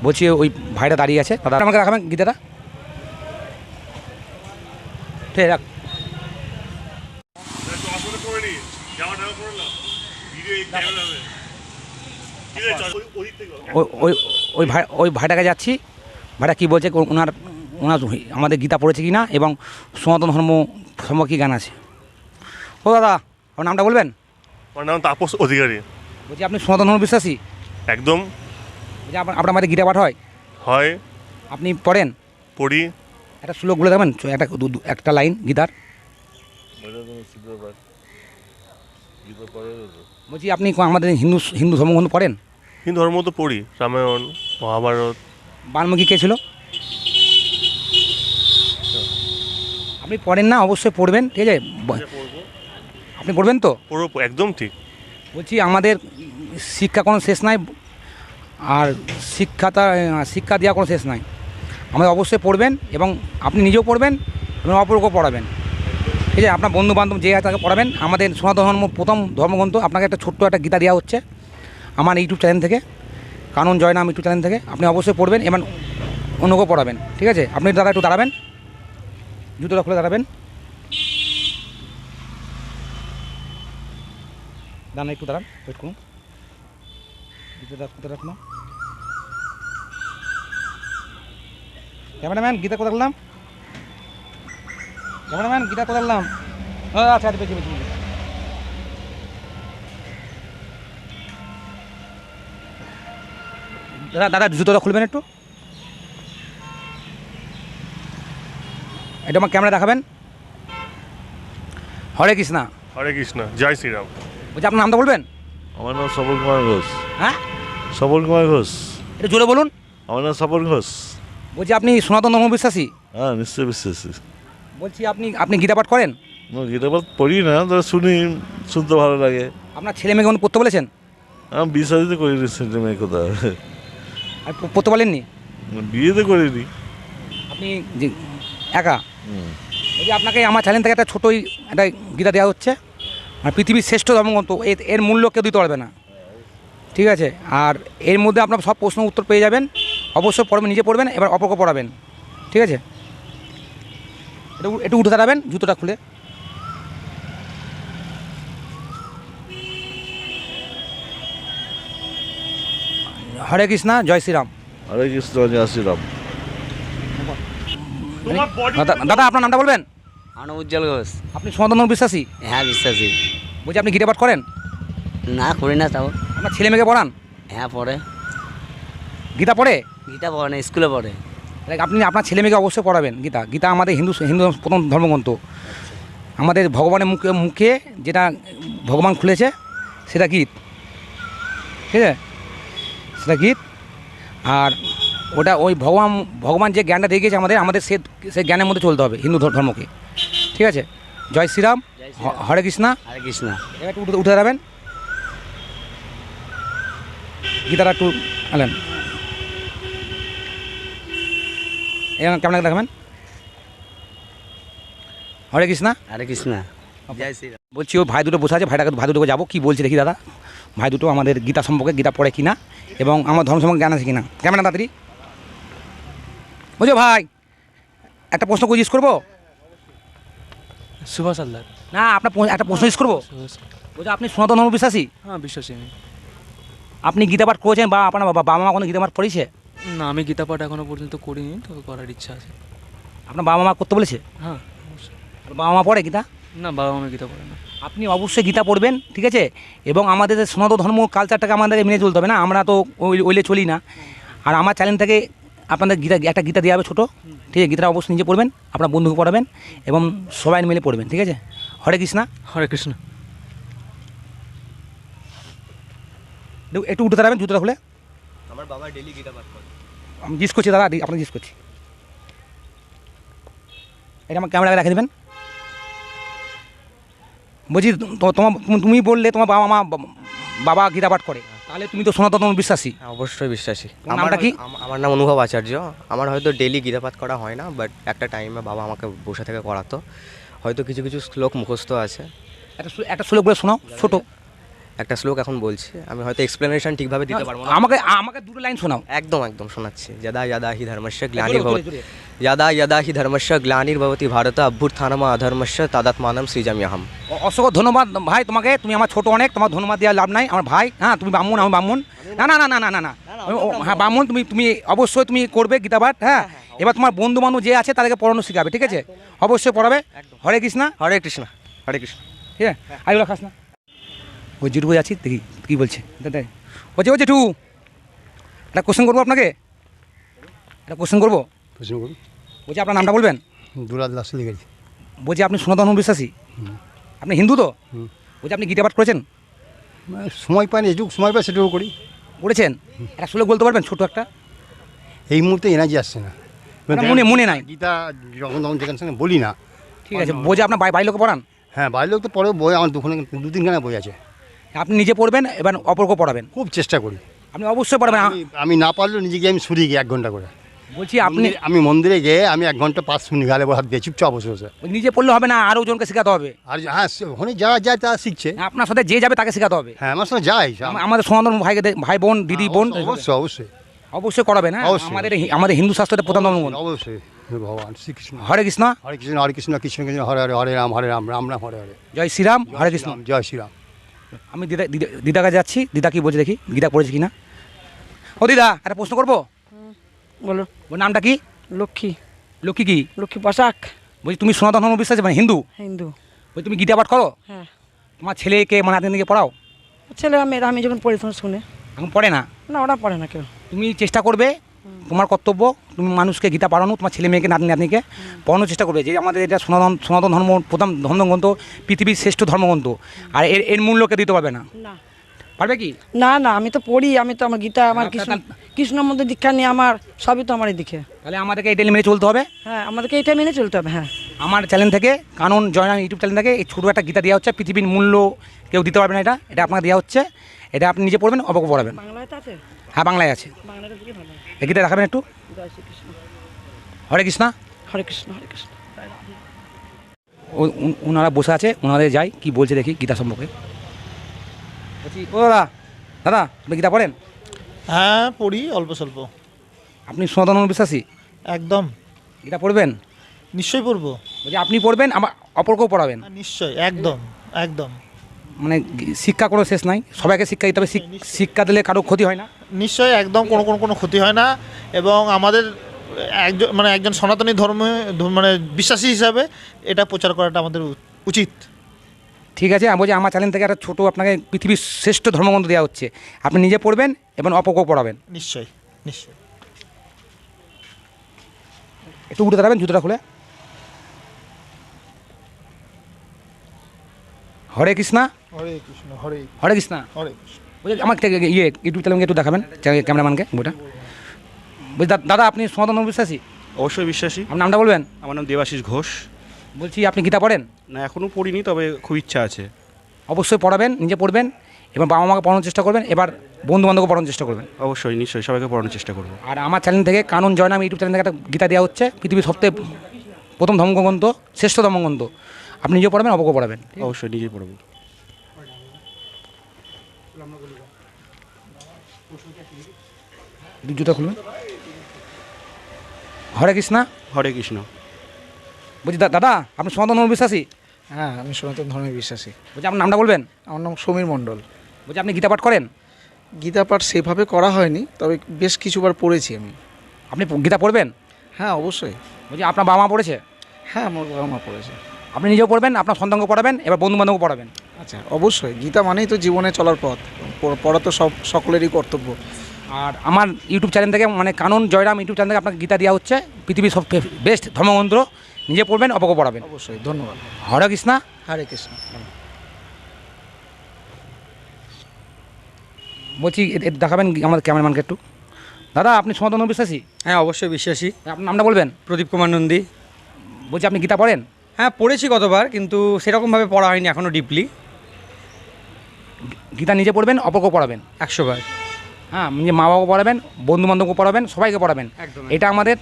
বলছি ওই ভাইটা দাঁড়িয়ে আছে, দাদা আমাকে রাখাবেন গীতাটা, ঠিক রাখ। ওই ভাইটাকে যাচ্ছি, ভাইটা কী বলছে, ওনার আমাদের গীতা পড়েছে কি না এবং সনাতন ধর্ম সম্পর্কে জ্ঞান আছে। ও দাদা, আপনার নামটা বলবেন? আমার নাম তাপস অধিকারী। বলছি আপনি সনাতন ধর্ম বিশ্বাসী? একদম। বলছি আপনার আমাদের গীতা পাঠ হয়? হয়। আপনি পড়েন? পড়ি। একটা শ্লোক বলে দেবেন, একটা লাইন গীতার। বলছি আপনি আমাদের হিন্দু ধর্মগ্রন্থ পড়েন? হিন্দু ধর্ম তো পড়ি, রামায়ণ, মহাভারত। বাল্মীকি কে ছিল? আপনি পড়েন না? অবশ্যই পড়বেন, ঠিক আছে? আপনি পড়বেন তো? পড়বো, একদম ঠিক। বলছি আমাদের শিক্ষা কোনো শেষ নাই, আর শিক্ষা দেওয়া কোনো শেষ নাই। আমাদের অবশ্যই পড়বেন এবং আপনি নিজেও পড়বেন এবং অপরকেও পড়াবেন, ঠিক আছে? আপনার বন্ধু বান্ধব যে আছে তাকে পড়াবেন। আমাদের সনাতন ধর্ম প্রথম ধর্মগ্রন্থ, আপনাকে একটা ছোট্ট একটা গীতা দেওয়া হচ্ছে আমার ইউটিউব চ্যানেল থেকে, কানন জয়নাম ইউটিউব চ্যানেল থেকে। আপনি অবশ্যই পড়বেন এবং অন্যকেও পড়াবেন, ঠিক আছে? আপনি দাদা একটু দাঁড়াবেন, জুতোটা খুলে দাঁড়াবেন, দাঁড়ান একটু দাঁড়ান, ওয়েট করুন, জুতোটা কোথায় রাখলাম? ক্যামেরাম্যান গীতা কোথায় রাখলাম? ক্যামেরাম্যান গীতা কোথায় রাখলাম? আচ্ছা পেয়েছি পেয়েছি। দাদা জুতোটা খুলবেন একটু, এটা আমার ক্যামেরা দেখাবেন। হরে কৃষ্ণ। হরে কৃষ্ণ, জয় শ্রীরাম। বলছি আপনার নামটা বলবেন? আমার নাম সবল কুমার ঘোষ। হ্যাঁ, সবল কুমার ঘোষ। একটু জোরে বলুন। আমার নাম সবল ঘোষ। বলছি আপনি সনাতন ধর্ম বিশ্বাসী? হ্যাঁ, নিশ্চয়ই বিশ্বাসী। বলছি আপনি গীতা পাঠ করেন? গীতাপাঠ পড়ি না, তবে শুনতে ভালো লাগে। আপনার ছেলে মেয়েকে পড়তে বলেছেন? আমি বিয়ে করিনি, ছেলে মেয়ে কোথাও আর পড়তে বলেননি? বিয়েতে করিনি। আপনি একা? বলছি আপনাকে আমার চ্যানেল থেকে একটা ছোটোই একটা গীতা দেওয়া হচ্ছে, আর পৃথিবীর শ্রেষ্ঠ ধর্মগ্রন্থ, এর মূল্য কেউ দিতে পারবে না, ঠিক আছে? আর এর মধ্যে আপনার সব প্রশ্ন উত্তর পেয়ে যাবেন। অবশ্যই পড়বেন, নিজে পড়বেন, এবার অপরকে পড়াবেন, ঠিক আছে? একটু উঠে দাঁড়াবেন, জুতোটা খুলে। হরে কৃষ্ণ, জয় শ্রীরাম। হরে কৃষ্ণ, জয় শ্রীরাম। দাদা আপনার নামটা বলবেন? আনব উজ্জ্বল ঘোষ। আপনি সনাতন ধর্ম বিশ্বাসী? হ্যাঁ, বিশ্বাসী। বলছি আপনি গীতা পাঠ করেন? না, করি না। তাও আপনার ছেলে মেয়েকে পড়ান? হ্যাঁ, পড়ে। গীতা পড়ে? গীতা পড়ে না, স্কুলে পড়ে। আপনি আপনার ছেলে মেয়েকে অবশ্যই পড়াবেন গীতা। গীতা আমাদের হিন্দু প্রথম ধর্মগ্রন্থ। আমাদের ভগবানের মুখে যেটা ভগবান খুলেছে সেটা গীত, ঠিক আছে? সেটা গীত। আর ওটা ওই ভগবান যে জ্ঞানটা দিয়ে গেছে আমাদের সে জ্ঞানের মধ্যে চলতে হবে হিন্দু ধর্মকে, ঠিক আছে? জয় শ্রীরাম, হরে কৃষ্ণ। হরে কৃষ্ণ। এবার একটু উঠে দাঁড়াবেন, গীতাটা একটু আলেন, কেমন দেখাবেন? হরে কৃষ্ণ। হরে কৃষ্ণ, জয় শ্রীরাম। বলছি ওই ভাই দুটো বসে আছে, ভাই দুটোকে যাবো, কী বলছি দেখি দাদা। ভাই দুটো আমাদের গীতা সম্পর্কে, গীতা পড়ে কিনা এবং আমার ধর্ম সম্পর্কে জ্ঞান আছে কিনা। কেমন তাড়াতাড়ি বুঝো ভাই, একটা প্রশ্ন জিজ্ঞেস করবো? সুভাষ হালদার। না, আপনার একটা প্রশ্ন জিজ্ঞেস করবো। বলছি আপনি সনাতন ধর্ম বিশ্বাসী? হ্যাঁ, বিশ্বাসী আমি। আপনি গীতা পাঠ করেছেন বা আপনার বাবা মা কোনো গীতা পাঠ পড়েছে? না, আমি গীতা পাঠ এখনও পর্যন্ত করিনি, তবে করার ইচ্ছা আছে। আপনার বাবা মা করতে বলেছে? হ্যাঁ, অবশ্যই। আর বাবা মা পড়ে গীতা? না, বাবা মা গীতা পড়ে না। আপনি অবশ্যই গীতা পড়বেন, ঠিক আছে? এবং আমাদের সনাতন ধর্ম কালচারটাকে আমাদেরকে মেনে চলতে হবে না, আমরা তো ওইলে চলি না। আর আমার চ্যানেল থেকে আপনাদের একটা গীতা দেওয়া হবে ছোটো, ঠিক আছে? গীতাটা অবশ্যই নিজে পড়বেন, আপনার বন্ধুকে পড়াবেন এবং সবাই মিলে পড়বেন, ঠিক আছে? হরে কৃষ্ণ। হরে কৃষ্ণ। একটু উঠে দাঁড়াবেন, জুতোটা খুলে। আমার বাবা ডেলি গীতা পাঠ করে। আমি জিজ্ঞেস করছি দাদা, আপনাকে জিজ্ঞেস করছি, এটা আমার ক্যামেরা রেখে দেবেন। বলছি তুমি বললে তোমার বাবা গীতা পাঠ করে, তাহলে তুমি তো সনাতন বিশ্বাসী? অবশ্যই বিশ্বাসী। তোমার নামটা কি? আমার নাম অনুভব আচার্য। আমার হয়তো ডেলি গীতাপাঠ করা হয় না, বাট একটা টাইমে বাবা আমাকে বসে থেকে করাতো। হয়তো কিছু কিছু শ্লোক মুখস্থ আছে। একটা শ্লোক বলে শোনাও, ছোটো। একটা শ্লোক এখন বলছি, আমি হয়তো এক্সপ্লেনেশন ঠিকভাবে দিতে পারবো না। আমাকে আমাকে দুটো লাইন শোনাও। একদম একদম শোনাচ্ছি। যদা যদা হি ধর্মস্য জোরে, গ্লানির্ভবতি জোরে, জোরে। যদা যদা হি ধর্মস্য গ্লানির্ভবতি ভারত অভ্যুত্থানম অধর্মস্য তদাত্মানম সৃজাম্যহম। অসংখ্য ধন্যবাদ ভাই তোমাকে, তুমি আমার ছোট অনেক, তোমার ধন্যবাদ দেওয়ার লাভ নাই। আমার ভাই, হ্যাঁ তুমি ব্রাহ্মণ, আমি ব্রাহ্মণ। না না না না না না না, হ্যাঁ ব্রাহ্মণ, তুমি তুমি অবশ্যই তুমি করবে গীতা পাঠ। হ্যাঁ, এবার তোমার বন্ধু বান্ধব যে আছে তাদেরকে পড়ানো শেখাবে, ঠিক আছে? অবশ্যই পড়াবে। হরে কৃষ্ণা। হরে কৃষ্ণ, হরে কৃষ্ণ। ঠিক আছে, আইগুলো খাস না। ওই জেঠু বই আছি, দেখি কী বলছে। বলছে ও জেঠু, একটা কোশ্চেন করবো আপনাকে, একটা কোশ্চেন করবো। প্রশ্ন করুন। বলছি আপনার নামটা বলবেন? দুলাল দাস লিখেছি। বলছি আপনি সনাতন বিশ্বাসী? আপনি হিন্দু তো? বলছি আপনি গীতা পাঠ করেছেন? মানে সময় পাই না, যেটুকু সময় পাই সেটুকু করি। করেছেন? একটা শ্লোক বলতে পারবেন ছোট একটা? এই মুহূর্তে এনার্জি আসছে না, মনে নাই। গীতা যখন তখন যেখানে সেখানে বলি না। ঠিক আছে, বলছি আপনার বাড়ির লোকে পড়ান? হ্যাঁ, বাইরের লোক তো পড়ে, বই আমার দু তিনখানা বই আছে। আপনি নিজে পড়বেন, এবার অপরকে পড়াবেন। খুব চেষ্টা করি। আপনি অবশ্যই পড়াবেন। আমি না পারলেও নিজে গিয়ে আমি শুনি গিয়ে 1 ঘন্টা করে। বলছি আপনি আমি মন্দিরে গিয়ে আমি 1 ঘন্টা 5 মিনিট গালে হাত দিয়ে চুপচাপ বসে বসে। নিজে পড়লে হবে না, আরও জনকে শেখাতে হবে। আর হ্যাঁ, ওখানে যারা যায় তারা শিখছে। আপনার সাথে যে যাবে তাকে শেখাতে হবে। হ্যাঁ, আমার সঙ্গে যাই। আমাদের সনাতন ভাই বোন, দিদি বোন, অবশ্যই অবশ্যই অবশ্যই করাবেন। হ্যাঁ, অবশ্যই। আমাদের হিন্দু শাস্ত্রের প্রধান ধর্ম। অবশ্যই। ভগবান শ্রীকৃষ্ণ। হরে কৃষ্ণ। হরে কৃষ্ণ, হরে কৃষ্ণ, কৃষ্ণ কৃষ্ণ, হরে হরে, হরে রাম, হরে রাম, রাম রাম, হরে হরে। জয় শ্রীরাম, হরে কৃষ্ণ। জয় শ্রীরাম। আমি দিদার কাছে যাচ্ছি, দিদা কি বলছে দেখি, গীতা পড়েছে কিনা। ও দিদা, একটা প্রশ্ন করবো। বলো। ওর নামটা কি? লক্ষ্মী। লক্ষ্মী কি? লক্ষ্মী পোশাক। বলছি তুমি সনাতন ধর্ম বিশ্বাসী, মানে হিন্দু? হিন্দু। বলছি তুমি গীতা পাঠ করো? হ্যাঁ। তোমার ছেলেকে মানে আপনাদেরকে পড়াও? ছেলেরা মেয়েরা আমি যখন পড়ি তখন শুনে। এখন পড়ে না? না, ওরা পড়ে না কেউ। তুমি চেষ্টা করবে, তোমার কর্তব্য, তুমি মানুষকে গীতা পড়ানো, তোমার ছেলে মেয়েকে নাতনি নাতনিকে পড়ানোর চেষ্টা করবে। যে আমাদের এটা সনাতন ধর্ম প্রথম ধর্মগ্রন্থ, পৃথিবীর শ্রেষ্ঠ ধর্মগ্রন্থ। আর এর মূল্যকে দিতে পারবে না। না। পারবে কি? না না, আমি তো পড়ি, আমি তো আমার গীতা, আমার কৃষ্ণ মন্দির দীক্ষা নিয়ে আমার সবই তো আমার এই দিকে। তাহলে আমাদেরকে এই মেনে চলতে হবে। হ্যাঁ, আমাদেরকে এইটা মেনে চলতে হবে। হ্যাঁ, আমার চ্যানেল থেকে, কানন জয়নাম ইউটিউব চ্যানেল থেকে এই ছোটো একটা গীতা দেওয়া হচ্ছে। পৃথিবীর মূল্য কেউ দিতে পারবে না, এটা আপনাকে দেওয়া হচ্ছে। এটা আপনি নিজে পড়বেন, অবকে পড়াবেন। বাংলায় তো আছে? হ্যাঁ, বাংলায় আছে। বাংলাটা দিকে ভালো। এই গীতা দেখাবেন একটু। জয় শ্রীকৃষ্ণ। হরে কৃষ্ণ। হরে কৃষ্ণ, হরে কৃষ্ণ। ওনারা বসে আছে, ওনাদের যাই কি বলছে দেখি গীতা সম্পর্কে। বলছি ও দাদা, দাদা আপনি গীতা পড়েন? হ্যাঁ, পড়ি অল্প স্বল্প। আপনি সনাতন ধর্ম বিশ্বাসী? একদম। গীতা পড়বেন? নিশ্চয়ই পড়বো। বলছি আপনি পড়বেন, আমার অপরকেও পড়াবেন? হ্যাঁ, নিশ্চয়ই, একদম একদম। মানে শিক্ষা কোনো শেষ নাই, সবাইকে শিক্ষা দিতে হবে। শিক্ষা দিলে কারো ক্ষতি হয় না? নিশ্চয়ই, একদম কোনো ক্ষতি হয় না। এবং আমাদের একজন সনাতনী মানে বিশ্বাসী হিসাবে এটা প্রচার করাটা আমাদের উচিত। ঠিক আছে, আমি বলছি আমার চ্যানেল থেকে একটা ছোটো আপনাকে পৃথিবীর শ্রেষ্ঠ ধর্মগ্রন্থ দেওয়া হচ্ছে। আপনি নিজে পড়বেন এবং অপরকেও পড়াবেন। নিশ্চয়ই নিশ্চয়ই। একটু উঠে দাঁড়াবেন, জুতোটা খুলে। হরে কৃষ্ণ। হরে কৃষ্ণ, হরে হরে কৃষ্ণ। হরে কৃষ্ণ। বলছি আমাকে ইউটিউব চ্যানেলকে একটু দেখাবেন, ক্যামেরাম্যানকে বইটা। বলছি দাদা আপনি সনাতন ধর্ম বিশ্বাসী? অবশ্যই বিশ্বাসী। আপনার নামটা বলবেন? আমার নাম দেবাশিস ঘোষ। বলছি আপনি গীতা পড়েন? না, এখনও পড়িনি, তবে খুব ইচ্ছা আছে। অবশ্যই পড়াবেন, নিজে পড়বেন এবং বাবা মাকে পড়ানোর চেষ্টা করবেন, এবার বন্ধু বান্ধবকে পড়ানোর চেষ্টা করবেন। অবশ্যই, নিশ্চয়ই সবাইকে পড়ানোর চেষ্টা করবো। আর আমার চ্যানেল থেকে, কানন জয়নাম ইউটিউব চ্যানেল থেকে একটা গীতা দেওয়া হচ্ছে। পৃথিবীর সবথেকে প্রথম ধর্মগ্রন্থ, শ্রেষ্ঠ ধর্মগ্রন্থ। আপনি নিজে পড়বেন, অবকে পড়াবেন। অবশ্যই নিজেই পড়বো। জুতো খুলবেন। হরে কৃষ্ণ। হরে কৃষ্ণ। বলছি দাদা আপনি সনাতন ধর্ম বিশ্বাসী? হ্যাঁ, আমি সনাতন ধর্মে বিশ্বাসী। বলছি আপনার নামটা বলবেন? আমার নাম সমীর মণ্ডল। বলছি আপনি গীতা পাঠ করেন? গীতা পাঠ সেভাবে করা হয়নি, তবে বেশ কিছুবার পড়েছি আমি। আপনি গীতা পড়বেন? হ্যাঁ, অবশ্যই। বলছি আপনার বাবা মা পড়েছে? হ্যাঁ, আমার বাবা মা পড়েছে। আপনি নিজেও পড়বেন, আপনার সন্তানকে পড়াবেন, এবার বন্ধু বান্ধবকে পড়াবেন। আচ্ছা, অবশ্যই। গীতা মানেই তো জীবনে চলার পথ, পড়া তো সকলেরই কর্তব্য। আর আমার ইউটিউব চ্যানেল থেকে, মানে কানন জয়রাম ইউটিউব চ্যানেল থেকে আপনাকে গীতা দেওয়া হচ্ছে। পৃথিবীর সব বেস্ট ধর্মগ্রন্থ, নিজে পড়বেন, অপরকে পড়াবেন। অবশ্যই, ধন্যবাদ। হরে কৃষ্ণ। হরে কৃষ্ণ। বলছি দেখাবেন আমাদের ক্যামেরাম্যানকে একটু। দাদা আপনি সনাতন ধর্ম বিশ্বাসী? হ্যাঁ, অবশ্যই বিশ্বাসী। আপনার নামটা বলবেন? প্রদীপ কুমার নন্দী। বলছি আপনি গীতা পড়েন? হ্যাঁ, পড়েছি কতবার, কিন্তু সেরকমভাবে পড়া হয়নি এখনও ডিপলি। গীতা নিজে পড়বেন, অপরকে পড়াবেন 100 বার। হ্যাঁ, নিজে মা বাবাকে পড়াবেন, বন্ধু বান্ধবকে পড়াবেন, সবাইকে পড়াবেন। একদম। এটা আমাদের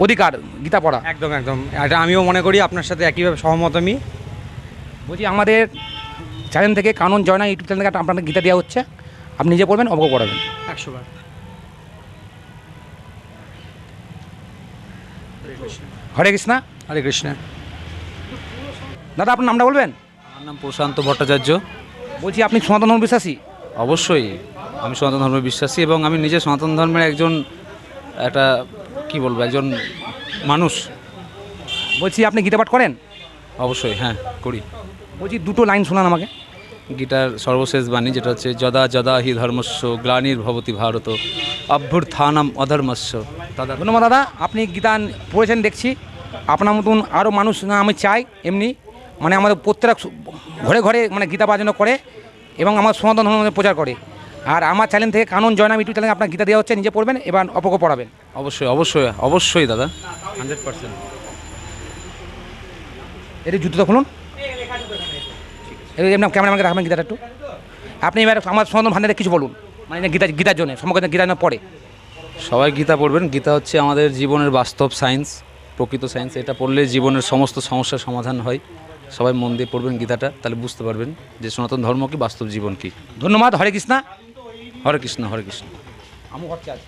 অধিকার, গীতা পড়া। একদম একদম, এটা আমিও মনে করি, আপনার সাথে একইভাবে সহমত আমি। বলছি আমাদের চ্যানেল থেকে কানন জয় না ইউটিউব চ্যানেল থেকে আপনাকে গীতা দেওয়া হচ্ছে, আপনি নিজে পড়বেন, অবগত পড়াবেন। 100 বার। হরে কৃষ্ণ। হরে কৃষ্ণ। দাদা আপনার নামটা বলবেন? আমার নাম প্রশান্ত ভট্টাচার্য। বলছি আপনি সনাতন ধর্ম বিশ্বাসী? অবশ্যই আমি সনাতন ধর্মে বিশ্বাসী এবং আমি নিজে সনাতন ধর্মের একজন একজন মানুষ। বলছি আপনি গীতা পাঠ করেন? অবশ্যই, হ্যাঁ করি। বলছি দুটো লাইন শোনান আমাকে। গীতার সর্বশেষ বাণী যেটা হচ্ছে যদা যদা হি ধর্মস্য গ্লানির্ভবতি ভারত অভ্যুত্থানম অধর্মস্য তদা। ধন্যবাদ দাদা, আপনি গীতা পড়েছেন দেখছি। আপনার মতন আরও মানুষ আমি চাই এমনি, মানে আমাদের প্রত্যেকটা ঘরে ঘরে মানে গীতা বাজানো করে এবং আমার সনাতন ধর্ম প্রচার করে। আর আমার চ্যানেল থেকে কানন জয়নাম ইউটিউব চ্যানেলে আপনার গীতা দেওয়া হচ্ছে, নিজে পড়বেন এবার অপরকে পড়াবেন। অবশ্যই অবশ্যই অবশ্যই দাদা, 100%। এটি জুতোটা খুলুন, এমনি ক্যামেরাম্যানকে রাখবেন গীতাটা একটু। আপনি এবার আমার সনাতন ভান্ডারে কিছু বলুন, মানে গীতার জন্য সমগ্র গীতা পড়ে। সবাই গীতা পড়বেন। গীতা হচ্ছে আমাদের জীবনের বাস্তব সায়েন্স, প্রকৃত সায়েন্স। এটা পড়লে জীবনের সমস্ত সমস্যার সমাধান হয়। সবাই মন দিয়ে পড়বেন গীতাটা, তাহলে বুঝতে পারবেন যে সনাতন ধর্ম কি, বাস্তব জীবন কি। ধন্যবাদ। হরে কৃষ্ণ। হরে কৃষ্ণ। হরে কৃষ্ণ। আমি ঘর চাই।